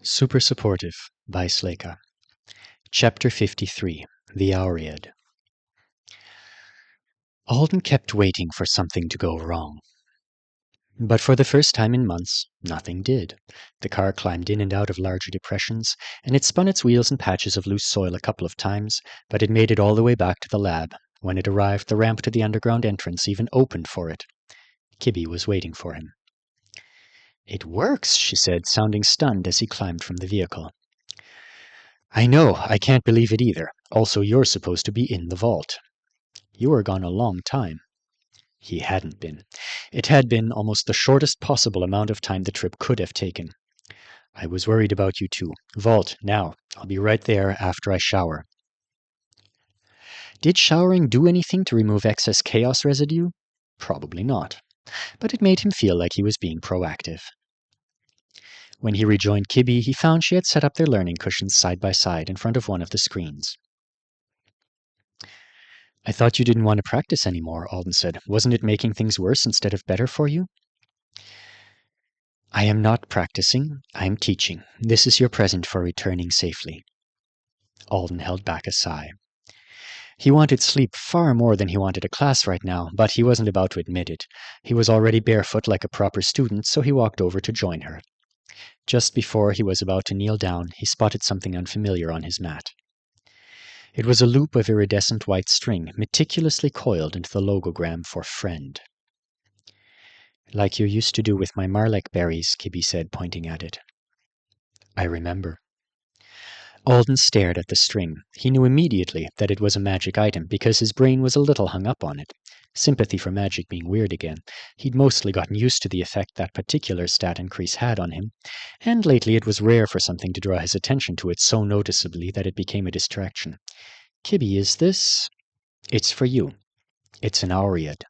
Super Supportive by Sleyca. Chapter 53. The Auriad. Alden kept waiting for something to go wrong. But for the first time in months, nothing did. The car climbed in and out of larger depressions, and it spun its wheels in patches of loose soil a couple of times, but it made it all the way back to the lab. When it arrived, the ramp to the underground entrance even opened for it. Kibby was waiting for him. "It works," she said, sounding stunned as he climbed from the vehicle. "I know, I can't believe it either. Also, you're supposed to be in the vault." "You were gone a long time." He hadn't been. It had been almost the shortest possible amount of time the trip could have taken. "I was worried about you too. Vault, now. I'll be right there after I shower." Did showering do anything to remove excess chaos residue? Probably not. But it made him feel like he was being proactive. When he rejoined Kibby, he found she had set up their learning cushions side by side in front of one of the screens. "I thought you didn't want to practice anymore," Alden said. "Wasn't it making things worse instead of better for you?" "I am not practicing. I am teaching. This is your present for returning safely." Alden held back a sigh. He wanted sleep far more than he wanted a class right now, but he wasn't about to admit it. He was already barefoot like a proper student, so he walked over to join her. Just before he was about to kneel down, he spotted something unfamiliar on his mat. It was a loop of iridescent white string, meticulously coiled into the logogram for friend. "Like you used to do with my marlek berries," Kibby said, pointing at it. "I remember." Alden stared at the string. He knew immediately that it was a magic item because his brain was a little hung up on it. Sympathy for magic being weird again. He'd mostly gotten used to the effect that particular stat increase had on him, and lately it was rare for something to draw his attention to it so noticeably that it became a distraction. "Kibby, is this?" "It's for you. It's an auriad."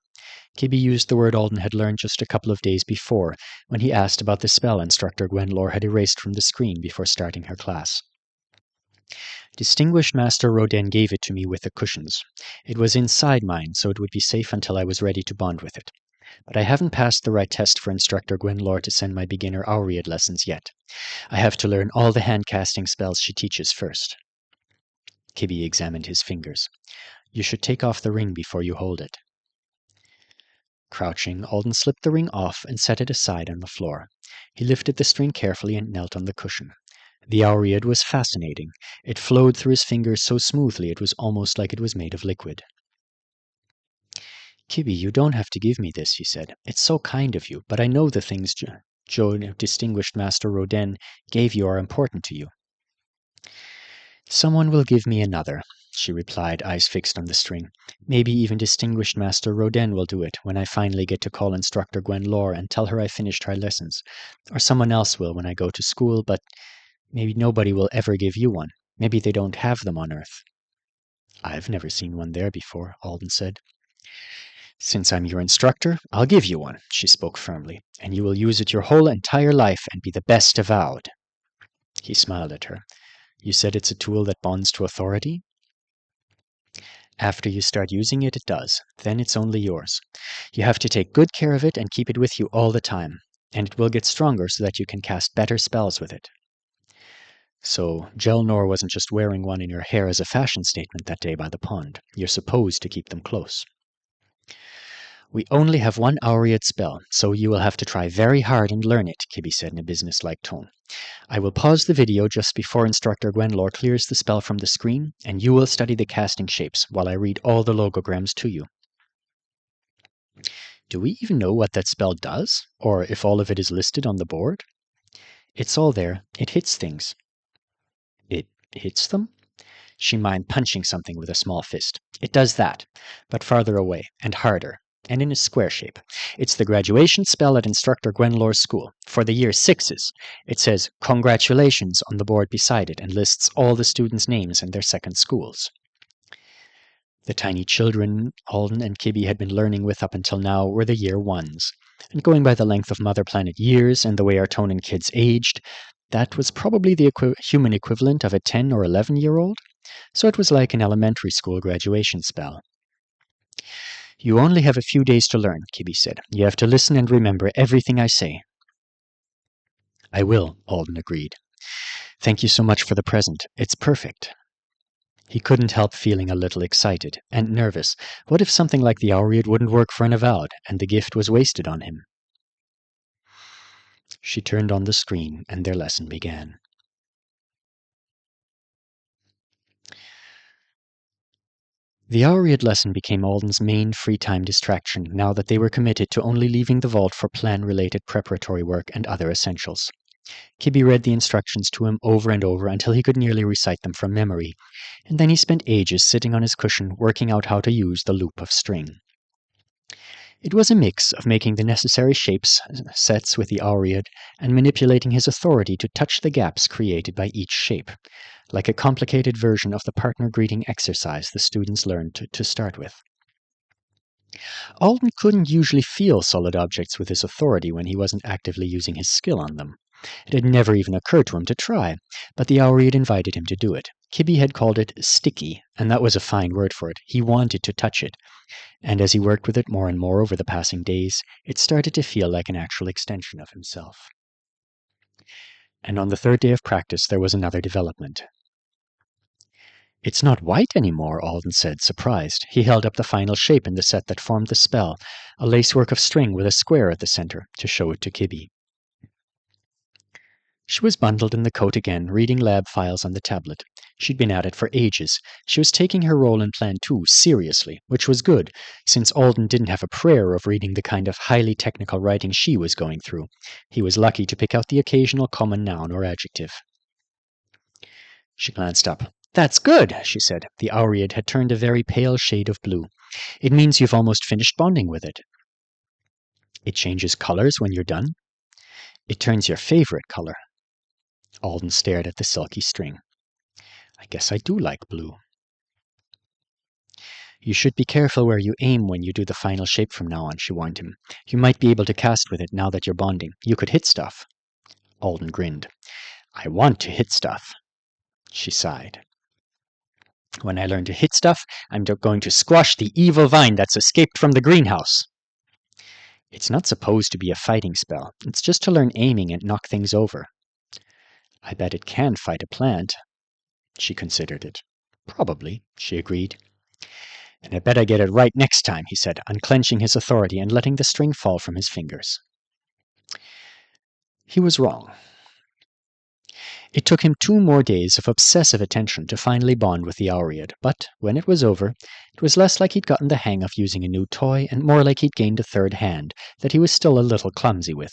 Kibby used the word Alden had learned just a couple of days before, when he asked about the spell Instructor Gwenlor had erased from the screen before starting her class. "Distinguished Master Rodin gave it to me with the cushions. It was inside mine, so it would be safe until I was ready to bond with it. But I haven't passed the right test for Instructor Gwenlor to send my beginner auriad lessons yet. I have to learn all the hand-casting spells she teaches first." Kibby examined his fingers. "You should take off the ring before you hold it." Crouching, Alden slipped the ring off and set it aside on the floor. He lifted the string carefully and knelt on the cushion. The auriad was fascinating. It flowed through his fingers so smoothly it was almost like it was made of liquid. "Kibby, you don't have to give me this," he said. "It's so kind of you, but I know the things Distinguished Master Rodin gave you are important to you." "Someone will give me another," she replied, eyes fixed on the string. "Maybe even Distinguished Master Rodin will do it when I finally get to call Instructor Gwenlor and tell her I finished her lessons. Or someone else will when I go to school, but maybe nobody will ever give you one. Maybe they don't have them on Earth." "I've never seen one there before," Alden said. "Since I'm your instructor, I'll give you one," she spoke firmly, "and you will use it your whole entire life and be the best avowed." He smiled at her. "You said it's a tool that bonds to authority?" "After you start using it, it does. Then it's only yours. You have to take good care of it and keep it with you all the time, and it will get stronger so that you can cast better spells with it." So Gelnor wasn't just wearing one in your hair as a fashion statement that day by the pond. You're supposed to keep them close. "We only have one auriad spell, so you will have to try very hard and learn it," Kibby said in a businesslike tone. "I will pause the video just before Instructor Gwenlor clears the spell from the screen, and you will study the casting shapes while I read all the logograms to you." "Do we even know what that spell does? Or if all of it is listed on the board?" "It's all there. It hits things." "It hits them?" She mimed punching something with a small fist. "It does that, but farther away, and harder, and in a square shape. It's the graduation spell at Instructor Gwenlor's school, for the year 6s. It says, 'Congratulations' on the board beside it, and lists all the students' names and their second schools." The tiny children Alden and Kibby had been learning with up until now were the year 1s, and going by the length of Mother Planet years and the way Artonan kids aged, that was probably the human equivalent of a 10 or 11-year-old, so it was like an elementary school graduation spell. "You only have a few days to learn," Kibby said. "You have to listen and remember everything I say." "I will," Alden agreed. Thank you so much for the present. It's perfect. He couldn't help feeling a little excited and nervous. What if something like the auriad wouldn't work for an avowed, and the gift was wasted on him? She turned on the screen, and their lesson began. The auriad lesson became Alden's main free-time distraction now that they were committed to only leaving the vault for plan-related preparatory work and other essentials. Kibby read the instructions to him over and over until he could nearly recite them from memory, and then he spent ages sitting on his cushion working out how to use the loop of string. It was a mix of making the necessary shapes sets with the auriad and manipulating his authority to touch the gaps created by each shape, like a complicated version of the partner greeting exercise the students learned to start with. Alden couldn't usually feel solid objects with his authority when he wasn't actively using his skill on them. It had never even occurred to him to try, but the auriad invited him to do it. Kibby had called it sticky, and that was a fine word for it. He wanted to touch it, and as he worked with it more and more over the passing days, it started to feel like an actual extension of himself. And on the third day of practice, there was another development. It's not white anymore, Alden said, surprised. He held up the final shape in the set that formed the spell, a lacework of string with a square at the center, to show it to Kibby. She was bundled in the coat again, reading lab files on the tablet. She'd been at it for ages. She was taking her role in Plan 2 seriously, which was good, since Alden didn't have a prayer of reading the kind of highly technical writing she was going through. He was lucky to pick out the occasional common noun or adjective. She glanced up. That's good, she said. The auriad had turned a very pale shade of blue. It means you've almost finished bonding with it. It changes colors when you're done. It turns your favorite color. Alden stared at the silky string. I guess I do like blue. You should be careful where you aim when you do the final shape from now on, she warned him. You might be able to cast with it now that you're bonding. You could hit stuff. Alden grinned. I want to hit stuff. She sighed. When I learn to hit stuff, I'm going to squash the evil vine that's escaped from the greenhouse. It's not supposed to be a fighting spell. It's just to learn aiming and knock things over. I bet it can fight a plant. She considered it. Probably, she agreed. And I bet I get it right next time, he said, unclenching his authority and letting the string fall from his fingers. He was wrong. It took him 2 more days of obsessive attention to finally bond with the auriad, but when it was over, it was less like he'd gotten the hang of using a new toy and more like he'd gained a third hand that he was still a little clumsy with.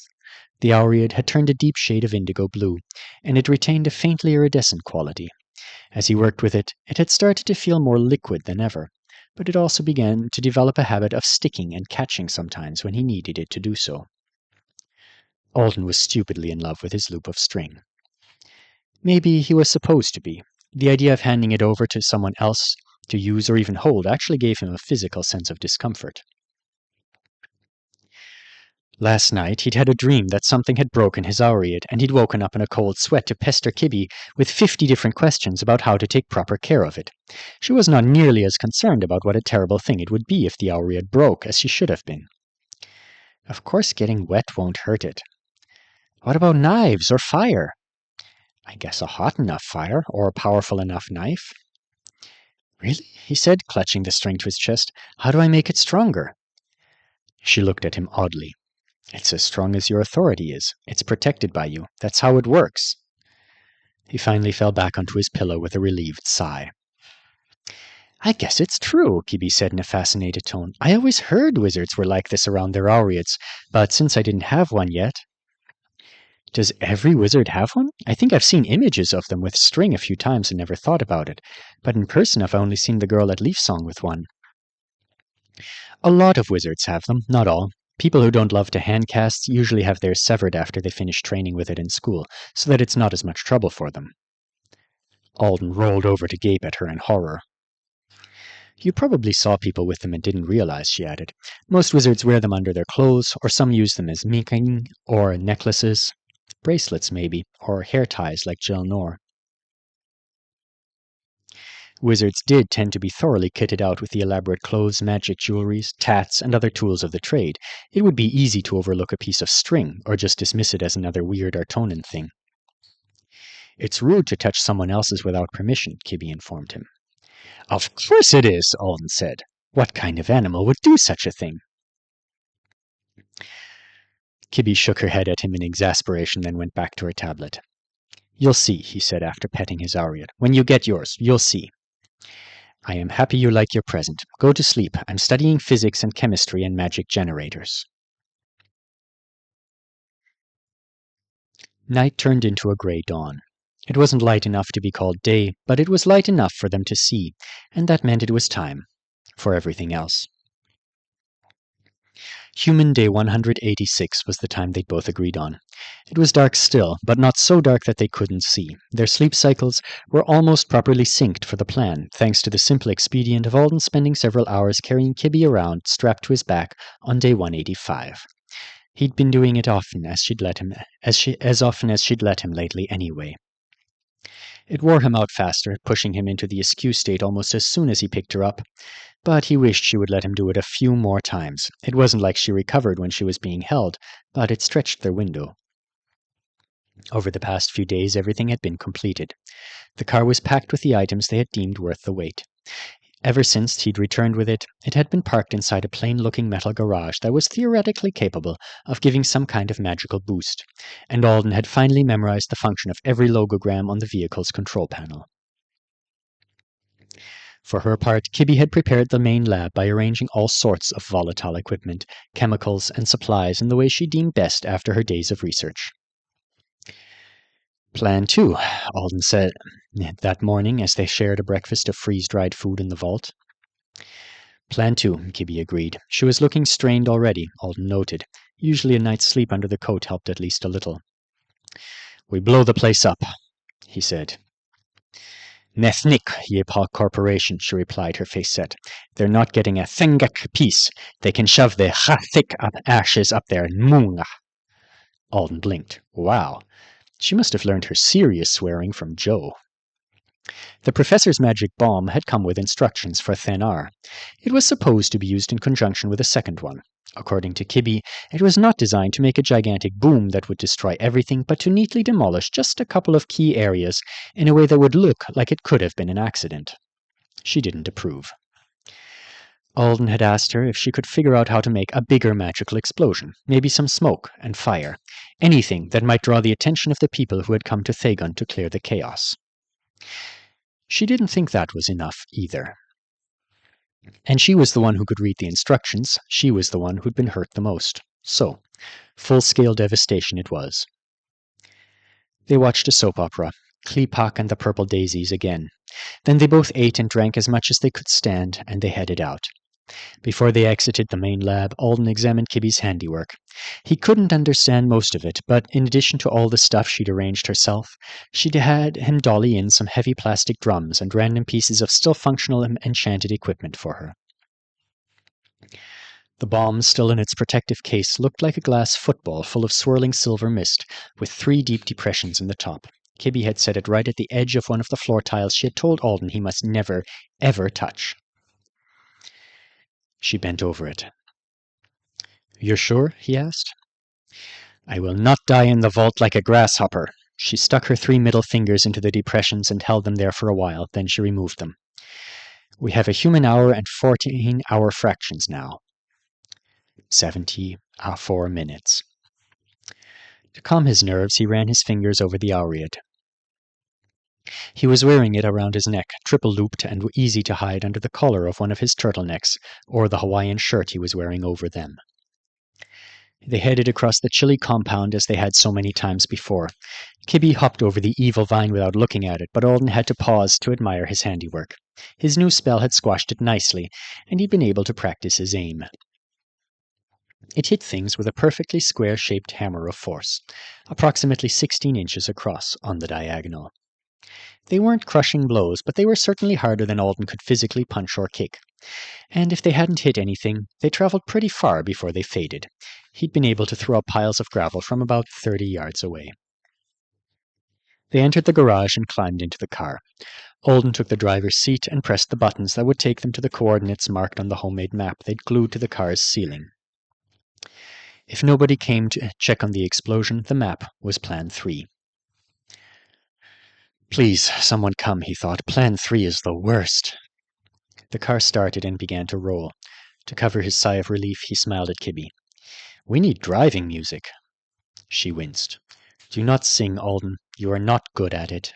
The auriad had turned a deep shade of indigo blue, and it retained a faintly iridescent quality. As he worked with it, it had started to feel more liquid than ever, but it also began to develop a habit of sticking and catching sometimes when he needed it to do so. Alden was stupidly in love with his loop of string. Maybe he was supposed to be. The idea of handing it over to someone else to use or even hold actually gave him a physical sense of discomfort. Last night, he'd had a dream that something had broken his auriad, and he'd woken up in a cold sweat to pester Kibby with 50 different questions about how to take proper care of it. She was not nearly as concerned about what a terrible thing it would be if the auriad broke as she should have been. Of course getting wet won't hurt it. What about knives or fire? I guess a hot enough fire, or a powerful enough knife. Really? He said, clutching the string to his chest. How do I make it stronger? She looked at him oddly. It's as strong as your authority is. It's protected by you. That's how it works. He finally fell back onto his pillow with a relieved sigh. I guess it's true, Kibby said in a fascinated tone. I always heard wizards were like this around their auriads, but since I didn't have one yet... Does every wizard have one? I think I've seen images of them with string a few times and never thought about it, but in person I've only seen the girl at Leafsong with one. A lot of wizards have them, not all. People who don't love to handcast usually have theirs severed after they finish training with it in school, so that it's not as much trouble for them. Alden rolled over to gape at her in horror. You probably saw people with them and didn't realize, she added. Most wizards wear them under their clothes, or some use them as minking, or necklaces, bracelets maybe, or hair ties like Jill Nor. Wizards did tend to be thoroughly kitted out with the elaborate clothes, magic jewelries, tats, and other tools of the trade. It would be easy to overlook a piece of string, or just dismiss it as another weird Artonan thing. It's rude to touch someone else's without permission, Kibby informed him. Of course it is, Alden said. What kind of animal would do such a thing? Kibby shook her head at him in exasperation, then went back to her tablet. You'll see, he said after petting his auriad. When you get yours, you'll see. I am happy you like your present. Go to sleep. I'm studying physics and chemistry and magic generators. Night turned into a grey dawn. It wasn't light enough to be called day, but it was light enough for them to see, and that meant it was time for everything else. Human day 186 was the time they'd both agreed on. It was dark still, but not so dark that they couldn't see. Their sleep cycles were almost properly synced for the plan, thanks to the simple expedient of Alden spending several hours carrying Kibby around, strapped to his back, on day 185. He'd been doing it often as often as she'd let him lately anyway. It wore him out faster, pushing him into the askew state almost as soon as he picked her up, but he wished she would let him do it a few more times. It wasn't like she recovered when she was being held, but it stretched their window. Over the past few days, everything had been completed. The car was packed with the items they had deemed worth the wait. Ever since he'd returned with it, it had been parked inside a plain-looking metal garage that was theoretically capable of giving some kind of magical boost, and Alden had finally memorized the function of every logogram on the vehicle's control panel. For her part, Kibby had prepared the main lab by arranging all sorts of volatile equipment, chemicals, and supplies in the way she deemed best after her days of research. Plan 2, Alden said that morning as they shared a breakfast of freeze-dried food in the vault. Plan 2, Kibby agreed. She was looking strained already, Alden noted. Usually a night's sleep under the coat helped at least a little. We blow the place up, he said. Nethnik, Yepal Corporation, she replied, her face set. They're not getting a thingak piece. They can shove the thick ashes up there. Munga. Alden blinked. Wow. She must have learned her serious swearing from Joe. The professor's magic bomb had come with instructions for Thenar. It was supposed to be used in conjunction with a second one. According to Kibby, it was not designed to make a gigantic boom that would destroy everything, but to neatly demolish just a couple of key areas in a way that would look like it could have been an accident. She didn't approve. Alden had asked her if she could figure out how to make a bigger magical explosion, maybe some smoke and fire, anything that might draw the attention of the people who had come to Thagon to clear the chaos. She didn't think that was enough, either. And she was the one who could read the instructions. She was the one who'd been hurt the most. So, full-scale devastation it was. They watched a soap opera, Kleepak and the Purple Daisies again. Then they both ate and drank as much as they could stand, and they headed out. Before they exited the main lab, Alden examined Kibby's handiwork. He couldn't understand most of it, but in addition to all the stuff she'd arranged herself, she'd had him dolly in some heavy plastic drums and random pieces of still functional and enchanted equipment for her. The bomb, still in its protective case, looked like a glass football full of swirling silver mist, with 3 deep depressions in the top. Kibby had set it right at the edge of one of the floor tiles she had told Alden he must never, ever touch. She bent over it. You're sure? He asked. I will not die in the vault like a grasshopper. She stuck her 3 middle fingers into the depressions and held them there for a while, then she removed them. We have a human hour and 14-hour fractions now. 74 minutes. To calm his nerves, he ran his fingers over the auriad. He was wearing it around his neck, triple-looped and easy to hide under the collar of one of his turtlenecks, or the Hawaiian shirt he was wearing over them. They headed across the chilly compound as they had so many times before. Kibby hopped over the evil vine without looking at it, but Alden had to pause to admire his handiwork. His new spell had squashed it nicely, and he'd been able to practice his aim. It hit things with a perfectly square-shaped hammer of force, approximately 16 inches across on the diagonal. They weren't crushing blows, but they were certainly harder than Alden could physically punch or kick. And if they hadn't hit anything, they traveled pretty far before they faded. He'd been able to throw up piles of gravel from about 30 yards away. They entered the garage and climbed into the car. Alden took the driver's seat and pressed the buttons that would take them to the coordinates marked on the homemade map they'd glued to the car's ceiling. If nobody came to check on the explosion, the map was Plan 3. Please, someone come, he thought. Plan 3 is the worst. The car started and began to roll. To cover his sigh of relief, he smiled at Kibby. We need driving music. She winced. Do not sing, Alden. You are not good at it.